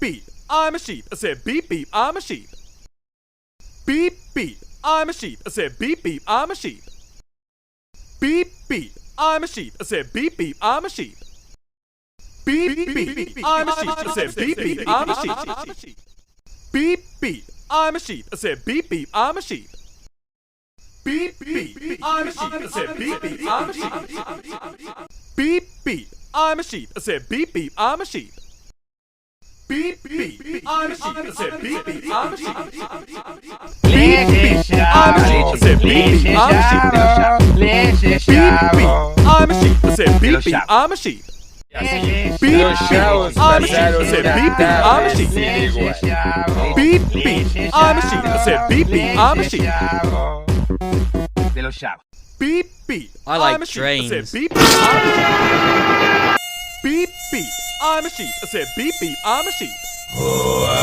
beep, I'm a sheep. I said beep beep, I'm a sheep. Beep beep, I'm a sheep. I said beep beep, I'm a sheep. Beep beep, I'm a sheep. I said beep beep, I'm a sheep. Beep beep, I'm a sheep. I said beep beep, I'm a sheep. Beep beep, I'm a sheep. I said beep beep, I'm a sheep. Beep beep, I'm a sheep. I said beep beep, I'm a sheep. Beep beep, I'm a sheep. I said beep beep, I'm a sheep. Beep beep, I'm a sheep. I said beep beep, I'm a sheep. Beep beep, I'm a sheep. I said beep beep, I'm a sheep. Beep beep, I'm a sheep. I said beep beep, I'm a sheep. Beep beep, I'm a sheep. I said beep beep, I'm a sheep. Beep beep, I'm a sheep. I said beep beep, I'm a sheep. De los chavos. Beep beep, I like I'm a sheep. trains. I said beep beep, I'm a sheep. Beep beep, I'm a sheep. I said beep beep, I'm a sheep.